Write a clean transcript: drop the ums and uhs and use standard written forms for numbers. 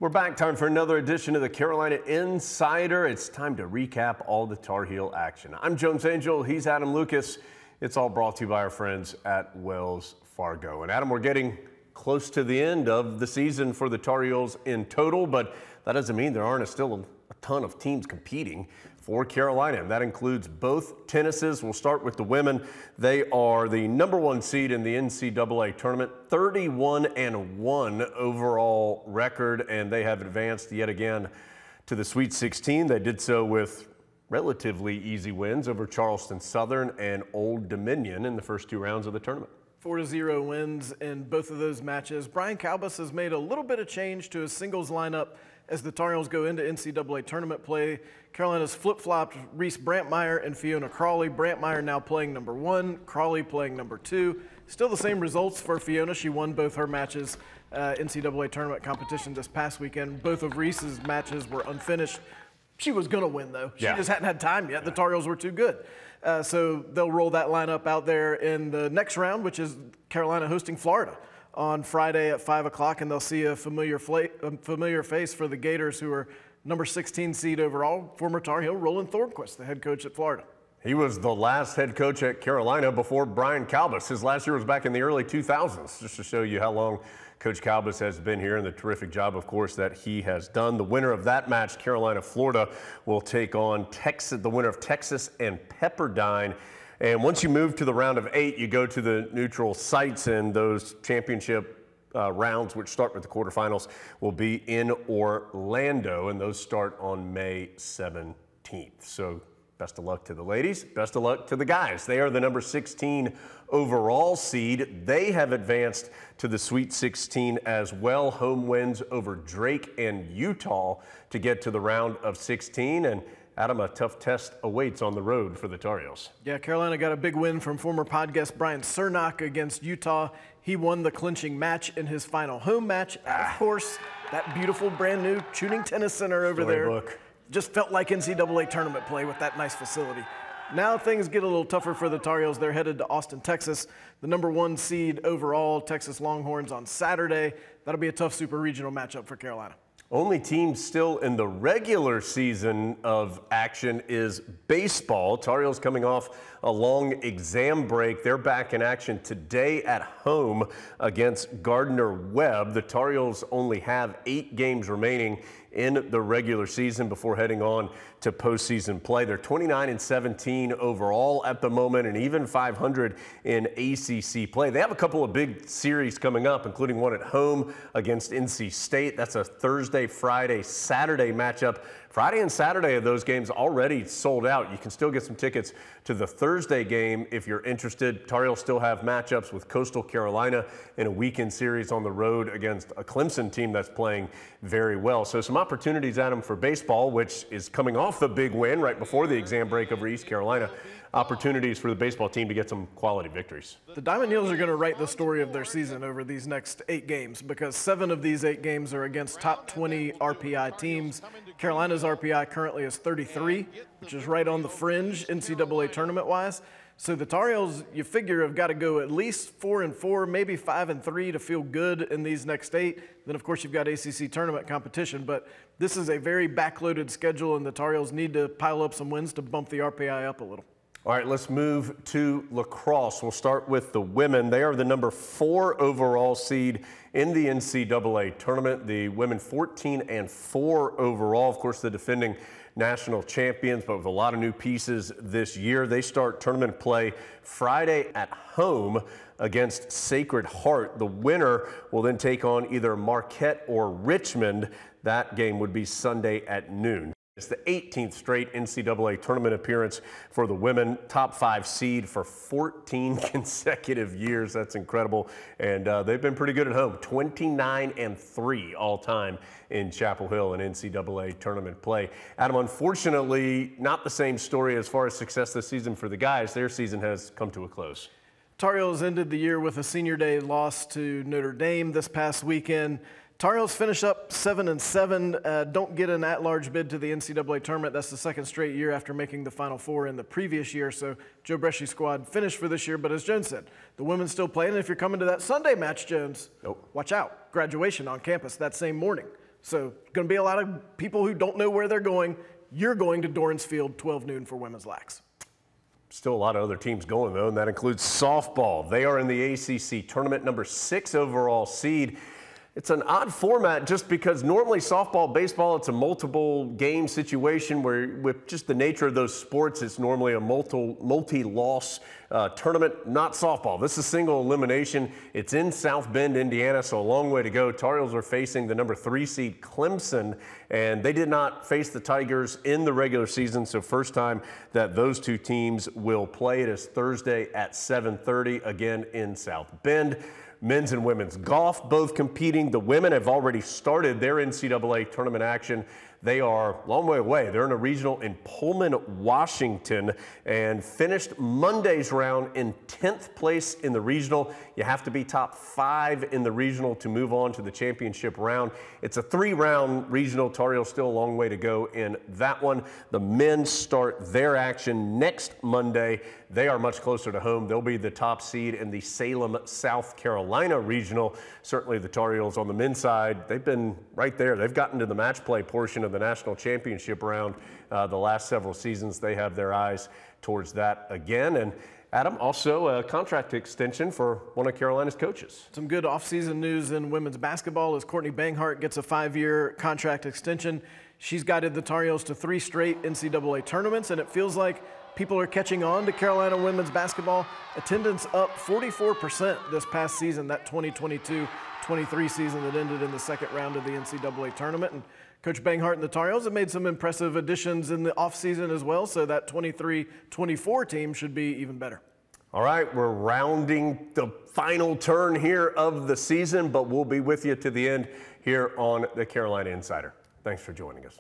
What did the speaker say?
We're back. Time for another edition of the Carolina Insider. It's time to recap all the Tar Heel action. I'm Jones Angell. He's Adam Lucas. It's all brought to you by our friends at Wells Fargo. And Adam, we're getting close to the end of the season for the Tar Heels in total, but that doesn't mean there aren't still a ton of teams competing for Carolina. That includes both tennises. We'll start with the women. They are the #1 seed in the NCAA tournament, 31-1 overall record, and they have advanced yet again to the Sweet 16. They did so with relatively easy wins over Charleston Southern and Old Dominion in the first two rounds of the tournament. 4-0 wins in both of those matches. Brian Calbus has made a little bit of change to his singles lineup as the Tar Heels go into NCAA tournament play. Carolina's flip-flopped Reese Brantmeyer and Fiona Crawley. Brantmeyer now playing #1, Crawley playing #2. Still the same results for Fiona. She won both her matches NCAA tournament competition this past weekend. Both of Reese's matches were unfinished. She was going to win, though. She just hadn't had time yet. The Tar Heels were too good. So they'll roll that lineup out there in the next round, which is Carolina hosting Florida on Friday at 5 o'clock, and they'll see a familiar face for the Gators, who are #16 seed overall, former Tar Heel Roland Thornquist, the head coach at Florida. He was the last head coach at Carolina before Brian Calbus. His last year was back in the early 2000s, just to show you how long Coach Calbus has been here and the terrific job, of course, that he has done. The winner of that match, Carolina-Florida, will take on the winner of Texas and Pepperdine. And once you move to the round of 8, you go to the neutral sites, and those championship rounds, which start with the quarterfinals, will be in Orlando, and those start on May 17th. So best of luck to the ladies. Best of luck to the guys. They are the #16 overall seed. They have advanced to the Sweet 16 as well. Home wins over Drake and Utah to get to the round of 16. And Adam, a tough test awaits on the road for the Tar Heels. Yeah, Carolina got a big win from former pod guest Brian Cernoch against Utah. He won the clinching match in his final home match. And of course, that beautiful brand new Tuning Tennis Center over there just felt like NCAA tournament play with that nice facility. Now things get a little tougher for the Tar Heels. They're headed to Austin, Texas, the #1 seed overall, Texas Longhorns on Saturday. That'll be a tough super regional matchup for Carolina. Only team still in the regular season of action is baseball. Tar Heels coming off a long exam break. They're back in action today at home against Gardner-Webb. The Tar Heels only have 8 games remaining in the regular season before heading on to postseason play. They're 29-17 overall at the moment, and even 500 in ACC play. They have a couple of big series coming up, including one at home against NC State. That's a Thursday, Friday, Saturday matchup. Friday and Saturday of those games already sold out. You can still get some tickets to the Thursday game if you're interested. Tar Heels still have matchups with Coastal Carolina in a weekend series on the road against a Clemson team that's playing very well. So some opportunities, Adam, for baseball, which is coming off the big win right before the exam break over East Carolina. Opportunities for the baseball team to get some quality victories. The Diamond Heels are going to write the story of their season over these next 8 games because 7 of these 8 games are against top 20 RPI teams. Carolina's RPI currently is 33, which is right on the fringe NCAA tournament-wise. So the Tar Heels, you figure, have got to go at least 4-4, maybe 5-3 to feel good in these next 8. Then, of course, you've got ACC tournament competition. But this is a very backloaded schedule, and the Tar Heels need to pile up some wins to bump the RPI up a little. All right, let's move to lacrosse. We'll start with the women. They are the #4 overall seed in the NCAA tournament. The women 14-4 overall. Of course, the defending national champions, but with a lot of new pieces this year. They start tournament play Friday at home against Sacred Heart. The winner will then take on either Marquette or Richmond. That game would be Sunday at noon. It's the 18th straight NCAA tournament appearance for the women, top 5 seed for 14 consecutive years. That's incredible. And they've been pretty good at home, 29-3 all time in Chapel Hill in NCAA tournament play. Adam, unfortunately, not the same story as far as success this season for the guys. Their season has come to a close. Tar Heels ended the year with a senior day loss to Notre Dame this past weekend. Tar Heels finish up 7-7, don't get an at-large bid to the NCAA tournament. That's the second straight year after making the Final Four in the previous year. So Joe Bresci's squad finished for this year, but as Jones said, the women's still playing. And if you're coming to that Sunday match, Jones, watch out. Graduation on campus that same morning. So going to be a lot of people who don't know where they're going. You're going to Dorrance Field, 12 noon for women's lax. Still a lot of other teams going, though, and that includes softball. They are in the ACC tournament, number 6 overall seed. It's an odd format just because normally softball, baseball, it's a multiple game situation where with just the nature of those sports, it's normally a multi-loss tournament, not softball. This is single elimination. It's in South Bend, Indiana, so a long way to go. Tar Heels are facing the number 3 seed Clemson, and they did not face the Tigers in the regular season, so first time that those two teams will play. It is Thursday at 7:30, again in South Bend. Men's and women's golf both competing. The women have already started their NCAA tournament action. They are a long way away. They're in a regional in Pullman, Washington, and finished Monday's round in 10th place in the regional. You have to be top 5 in the regional to move on to the championship round. It's a 3-round regional. Tar Heels still a long way to go in that one. The men start their action next Monday. They are much closer to home. They'll be the top seed in the Salem, South Carolina regional. Certainly the Tar Heels on the men's side, they've been right there. They've gotten to the match play portion of the national championship round the last several seasons. They have their eyes towards that again. And Adam, also a contract extension for one of Carolina's coaches. Some good offseason news in women's basketball as Courtney Banghart gets a 5-year contract extension. She's guided the Tar Heels to 3 straight NCAA tournaments, and it feels like people are catching on to Carolina women's basketball. Attendance up 44% this past season, that 2022-23 season that ended in the second round of the NCAA tournament. And Coach Banghart and the Tar Heels have made some impressive additions in the offseason as well, so that 23-24 team should be even better. All right, we're rounding the final turn here of the season, but we'll be with you to the end here on the Carolina Insider. Thanks for joining us.